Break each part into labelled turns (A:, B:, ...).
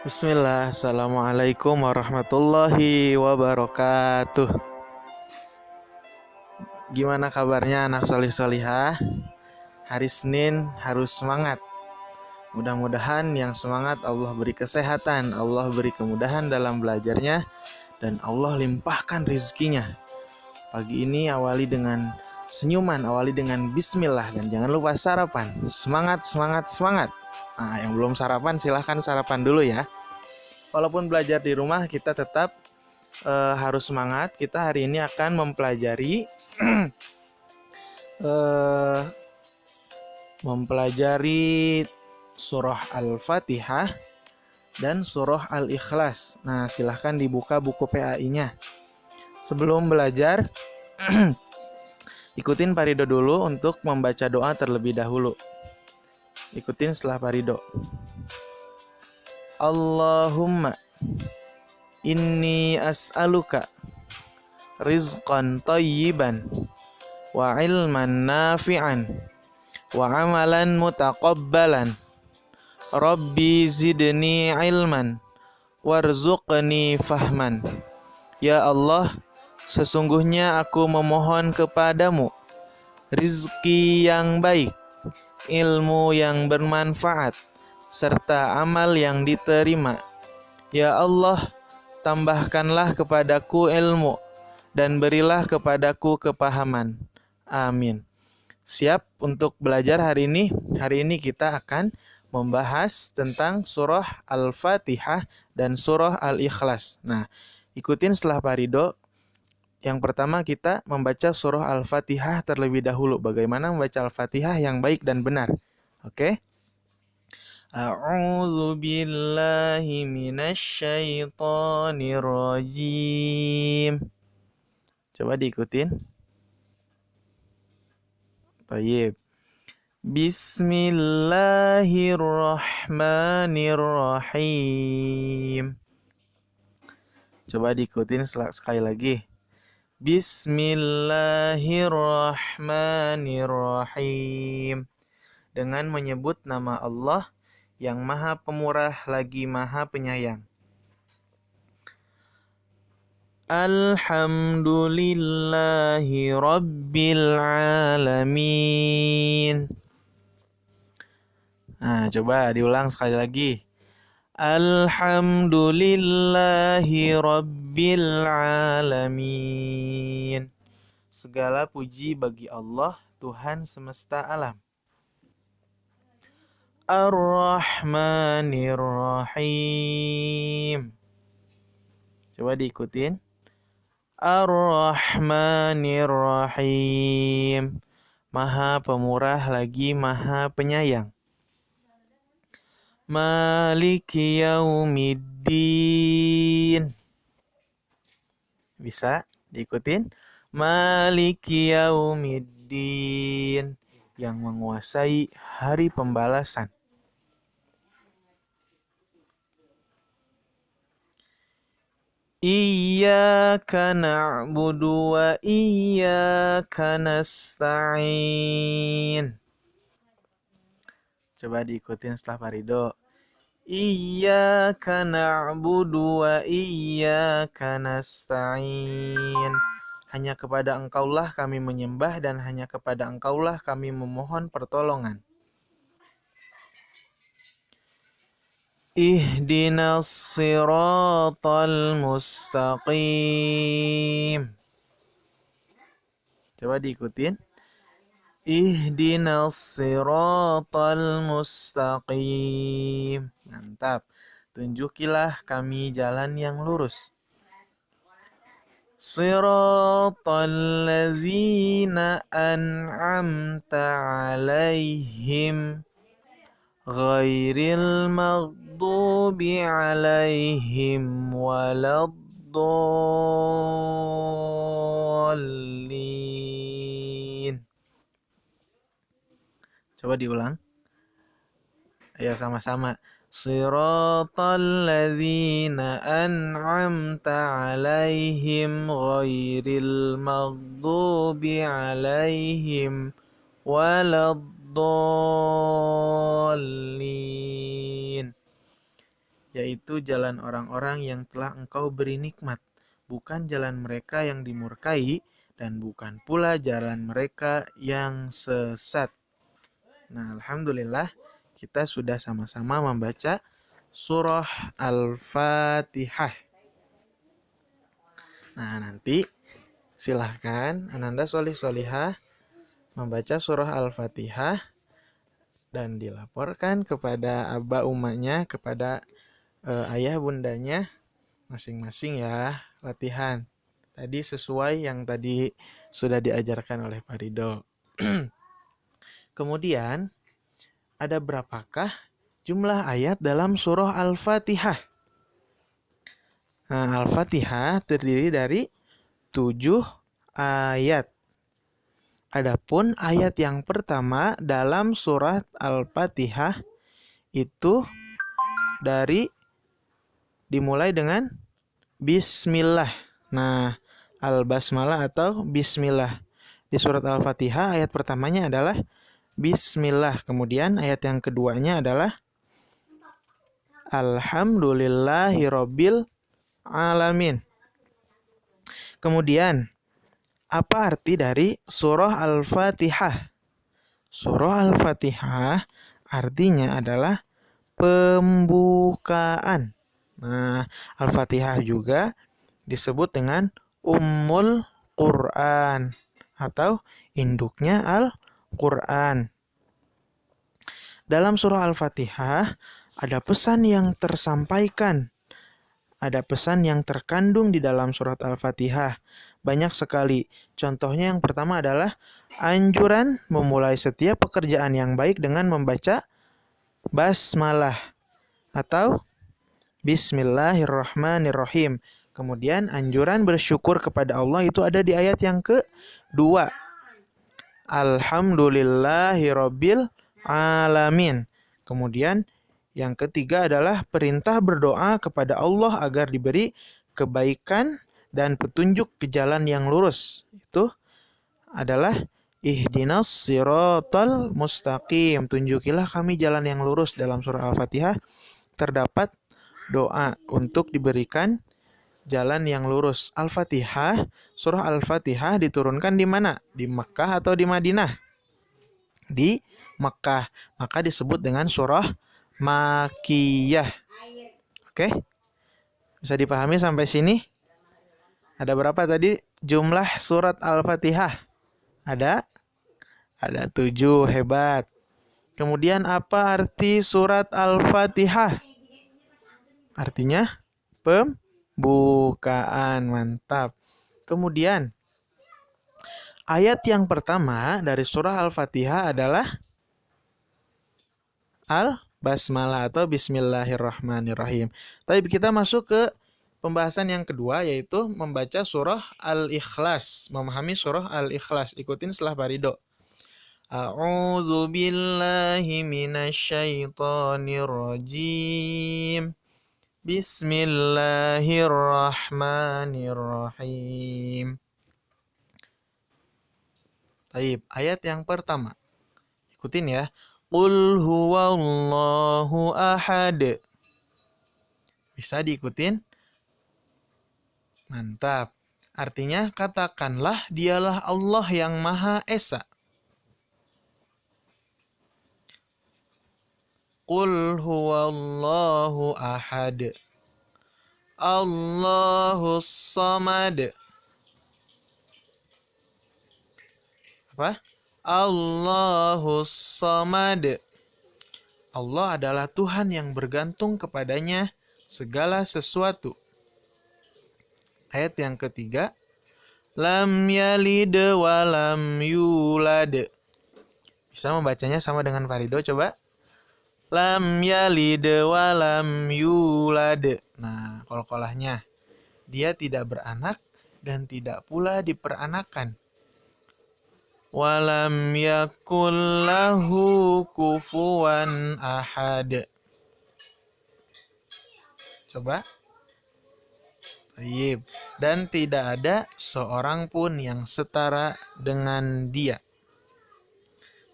A: Bismillah, Assalamualaikum warahmatullahi wabarakatuh. Gimana kabarnya anak solih solihah? Hari Senin harus semangat. Mudah-mudahan yang semangat Allah beri kesehatan, Allah beri kemudahan dalam belajarnya, dan Allah limpahkan rezekinya. Pagi ini awali dengan senyuman, awali dengan bismillah, dan jangan lupa sarapan. Semangat, semangat, semangat. Nah, yang belum sarapan silahkan sarapan dulu ya. Walaupun belajar di rumah, kita tetap harus semangat. Kita hari ini akan mempelajari surah Al-Fatihah dan surah Al-Ikhlas. Nah, silahkan dibuka buku PAI-nya. Sebelum belajar, ikutin Pak Ridho dulu untuk membaca doa terlebih dahulu. Ikutin setelah Pak Ridho. Allahumma inni as'aluka rizqan tayyiban wa ilman nafi'an wa amalan mutaqabbalan. Rabbi zidni ilman warzuqni fahman. Ya Allah, sesungguhnya aku memohon kepadamu rizki yang baik, ilmu yang bermanfaat, serta amal yang diterima. Ya Allah, tambahkanlah kepadaku ilmu dan berilah kepadaku kepahaman. Amin. Siap untuk belajar hari ini? Hari ini kita akan membahas tentang surah Al-Fatihah dan surah Al-Ikhlas. Nah, ikutin setelah Pak Ridho. Yang pertama kita membaca surah Al-Fatihah terlebih dahulu. Bagaimana membaca Al-Fatihah yang baik dan benar. Oke? A'udzu billahi minasyaitonir rajim. Coba diikutin. Baik. Bismillahirrahmanirrahim. Coba diikutin sekali lagi. Bismillahirrahmanirrahim. Dengan menyebut nama Allah yang Maha Pemurah lagi Maha Penyayang. Alhamdulillahi Rabbil Alamin. Nah, coba diulang sekali lagi. Alhamdulillahi Rabbil Alamin. Segala puji bagi Allah, Tuhan semesta alam. Ar-Rahmanir-Rahim. Coba diikutin. Ar-Rahmanir-Rahim. Maha Pemurah lagi Maha Penyayang. Maliki Yaumiddin. Bisa diikutin? Maliki Yaumiddin. Yang menguasai hari pembalasan. Iyyaka na'budu wa iyyaka nasta'in. Coba diikutin setelah Pak Ridho. Iyyaka na'budu wa iyyaka nasta'in. Hanya kepada Engkaulah kami menyembah dan hanya kepada Engkaulah kami memohon pertolongan. Ihdinas siratal mustaqim. Coba diikutin. Ihdinas siratal mustaqim. Mantap. Tunjukilah kami jalan yang lurus. Siratal ladzina an'amta alaihim ghairil maghdubi alaihim waladdallin. Coba diulang. Ayo sama-sama. Siratal ladzina an'amta alaihim ghairil maghdubi alaihim waladdallin. yaitu jalan orang-orang yang telah Engkau beri nikmat, bukan jalan mereka yang dimurkai, dan bukan pula jalan mereka yang sesat. Nah, alhamdulillah kita sudah sama-sama membaca surah Al-Fatihah. Nah, nanti silahkan Ananda Solih Solihah membaca surah Al-Fatihah dan dilaporkan kepada abah umanya, kepada ayah bundanya masing-masing ya, latihan. Tadi sesuai yang tadi sudah diajarkan oleh Pak Ridho. Kemudian, ada berapakah jumlah ayat dalam surah Al-Fatihah? Nah, Al-Fatihah terdiri dari 7 ayat. Adapun ayat yang pertama dalam surat Al-Fatihah itu dimulai dengan Bismillah. Nah, Al-Basmalah atau Bismillah. Di surat Al-Fatihah ayat pertamanya adalah Bismillah. Kemudian ayat yang keduanya adalah Alhamdulillahirabbil alamin. Kemudian, apa arti dari surah Al-Fatihah? Surah Al-Fatihah artinya adalah pembukaan. Nah, Al-Fatihah juga disebut dengan Ummul Quran atau induknya Al-Quran. Dalam surah Al-Fatihah ada pesan yang tersampaikan. Ada pesan yang terkandung di dalam surat Al-Fatihah. Banyak sekali. Contohnya yang pertama adalah anjuran memulai setiap pekerjaan yang baik dengan membaca basmalah atau Bismillahirrahmanirrahim. Kemudian anjuran bersyukur kepada Allah itu ada di ayat yang kedua. Alhamdulillahirabbil alamin. Kemudian yang ketiga adalah perintah berdoa kepada Allah agar diberi kebaikan dan petunjuk ke jalan yang lurus. Itu adalah ihdinas siratal mustaqim. Tunjukilah kami jalan yang lurus. Dalam surah Al-Fatihah terdapat doa untuk diberikan jalan yang lurus. Al-Fatihah, surah Al-Fatihah diturunkan di mana? Di Makkah atau di Madinah? Di Makkah. Maka disebut dengan surah Makkiyah. Oke? Bisa dipahami sampai sini? Ada berapa tadi jumlah surat Al-Fatihah? Ada 7, hebat. Kemudian apa arti surat Al-Fatihah? Artinya pembukaan, mantap. Kemudian ayat yang pertama dari surah Al-Fatihah adalah Al-Basmalah atau Bismillahirrahmanirrahim. Tapi kita masuk ke pembahasan yang kedua, yaitu membaca surah Al-Ikhlas, memahami surah Al-Ikhlas. Ikutin setelah Pak Ridho. A'udzu billahi minasyaitonir rajim. Bismillahirrahmanirrahim. Baik, ayat yang pertama. Ikutin ya. Qul huwallahu ahad. Bisa diikutin? Mantap. Artinya katakanlah dialah Allah yang Maha Esa. Qul huwallahu ahad. Allahus samad. Apa? Allahus samad. Allah adalah Tuhan yang bergantung kepadanya segala sesuatu. Ayat yang ketiga. Lam yalid wa lam yulad. Bisa membacanya sama dengan Farido, coba. Lam yalid wa lam yulad. Nah, qalqalahnya. Dia tidak beranak dan tidak pula diperanakan. Walam yakul lahu kufuwan ahad. Coba. Baik. Dan tidak ada seorang pun yang setara dengan dia.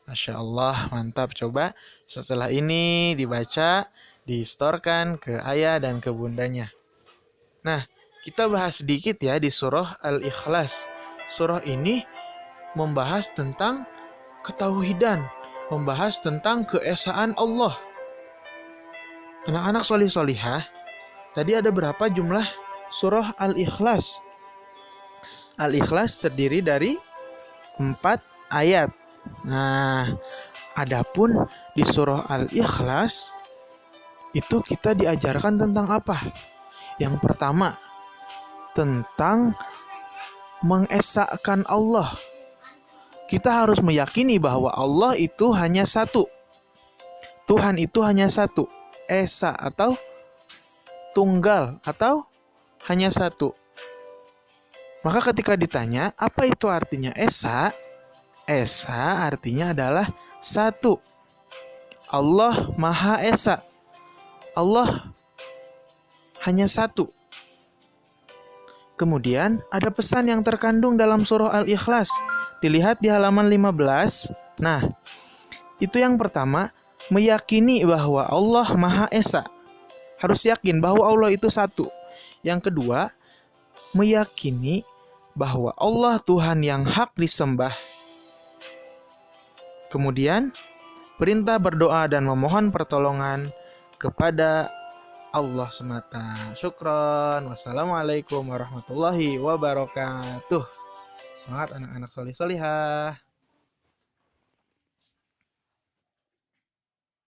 A: Masya Allah, mantap. Coba setelah ini dibaca distorkan ke ayah dan ke bundanya. Nah, kita bahas sedikit ya di surah Al-Ikhlas. Surah ini membahas tentang ketauhidan, membahas tentang keesaan Allah. Anak-anak solih-solihah, tadi ada berapa jumlah surah Al-Ikhlas? Al-Ikhlas terdiri dari 4 ayat. Nah, adapun di surah Al-Ikhlas itu kita diajarkan tentang apa? Yang pertama, tentang mengesahkan Allah. Kita harus meyakini bahwa Allah itu hanya satu. Tuhan itu hanya satu. Esa atau tunggal atau hanya satu. Maka ketika ditanya, apa itu artinya Esa? Esa artinya adalah satu. Allah Maha Esa. Allah hanya satu. Kemudian ada pesan yang terkandung dalam surah Al-Ikhlas. Dilihat di halaman 15. Nah, itu yang pertama, meyakini bahwa Allah Maha Esa. Harus yakin bahwa Allah itu satu. Yang kedua, meyakini bahwa Allah Tuhan yang hak disembah. Kemudian, perintah berdoa dan memohon pertolongan kepada Allah semata. Syukron. Wassalamualaikum warahmatullahi wabarakatuh. Semangat anak-anak solih-solihah.